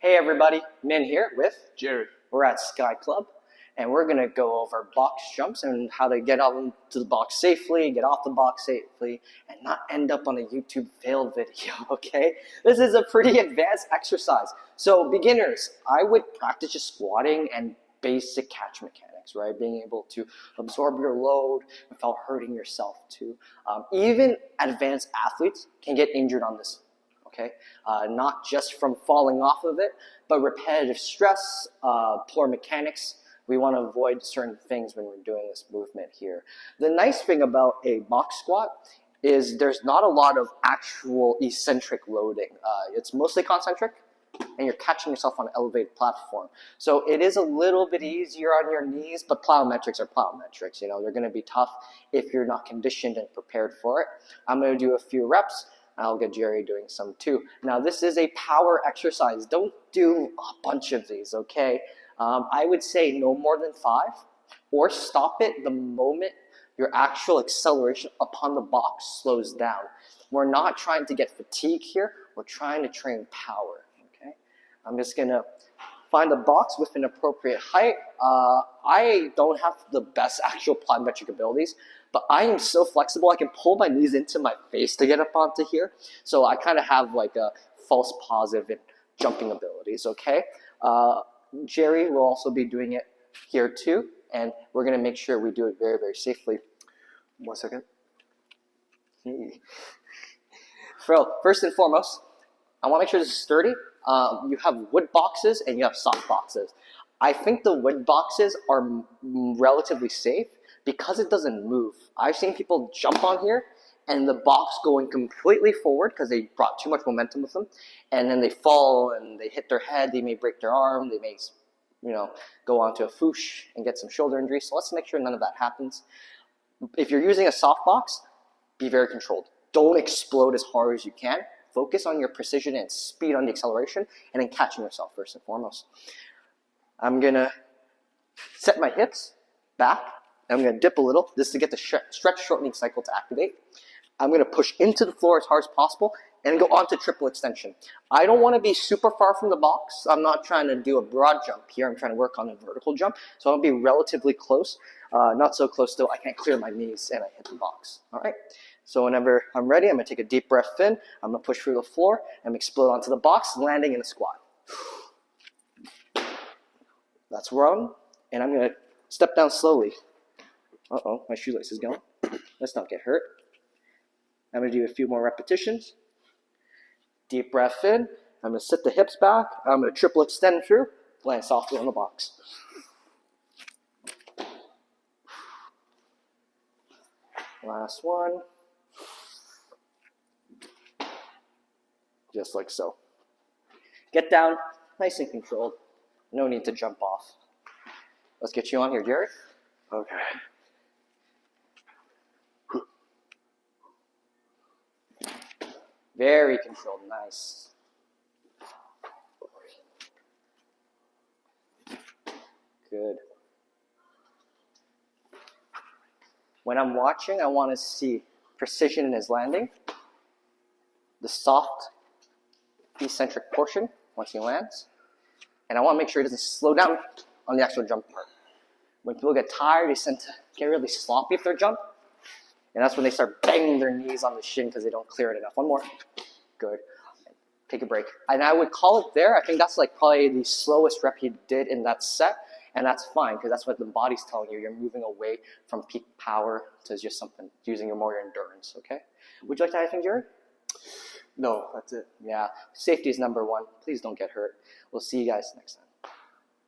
Hey everybody, Min here with Jerry. We're at Sky Club, and we're gonna go over box jumps and how to get onto the box safely, get off the box safely, and not end up on a YouTube fail video, okay? This is a pretty advanced exercise. So beginners, I would practice just squatting and basic catch mechanics, right? Being able to absorb your load without hurting yourself too. Even advanced athletes can get injured on this. Okay, not just from falling off of it, but repetitive stress, poor mechanics. We want to avoid certain things when we're doing this movement here. The nice thing about a box squat is there's not a lot of actual eccentric loading. It's mostly concentric, and you're catching yourself on an elevated platform. So it is a little bit easier on your knees, but plyometrics are plyometrics. You know, they're going to be tough if you're not conditioned and prepared for it. I'm going to do a few reps. I'll get Jerry doing some too. Now this is a power exercise. Don't do a bunch of these, okay? I would say no more than 5, or stop it the moment your actual acceleration upon the box slows down. We're not trying to get fatigue here. We're trying to train power, okay? I'm just gonna find a box with an appropriate height. I don't have the best actual plyometric abilities, but I am so flexible, I can pull my knees into my face to get up onto here. So I kind of have like a false positive in jumping abilities, okay? Jerry will also be doing it here too, and we're gonna make sure we do it very, very safely. 1 second. So first and foremost, I wanna make sure this is sturdy. You have wood boxes and you have soft boxes. I think the wood boxes are relatively safe because it doesn't move. I've seen people jump on here and the box going completely forward because they brought too much momentum with them, and then they fall and they hit their head, they may break their arm, they may, go onto a foosh and get some shoulder injury. So let's make sure none of that happens. If you're using a soft box, be very controlled. Don't explode as hard as you can. Focus on your precision and speed on the acceleration, and then catching yourself first and foremost. I'm gonna set my hips back, and I'm gonna dip a little. This is to get the stretch shortening cycle to activate. I'm gonna push into the floor as hard as possible and go on to triple extension. I don't wanna be super far from the box. I'm not trying to do a broad jump here. I'm trying to work on a vertical jump. So I'll be relatively close, not so close though I can't clear my knees and I hit the box, all right? So whenever I'm ready, I'm gonna take a deep breath in, I'm gonna push through the floor, and explode onto the box, landing in a squat. That's wrong, and I'm gonna step down slowly. Uh-oh, my shoelace is gone. Let's not get hurt. I'm gonna do a few more repetitions. Deep breath in, I'm gonna sit the hips back, I'm gonna triple extend through, land softly on the box. Last one. Just like so. Get down, nice and controlled. No need to jump off. Let's get you on here, Jerry. Okay. Very controlled, nice. Good. When I'm watching, I want to see precision in his landing, the soft eccentric portion once he lands, and I want to make sure he doesn't slow down on the actual jump part. When people get tired, they tend to get really sloppy if they're jump, and that's when they start banging their knees on the shin because they don't clear it enough. One more. Good. Take a break. And I would call it there. I think that's like probably the slowest rep he did in that set, and that's fine because that's what the body's telling you. You're moving away from peak power to just something, using more endurance, okay? Would you like to add anything, Jerry? No, that's it. Yeah, safety is number 1. Please don't get hurt. We'll see you guys next time.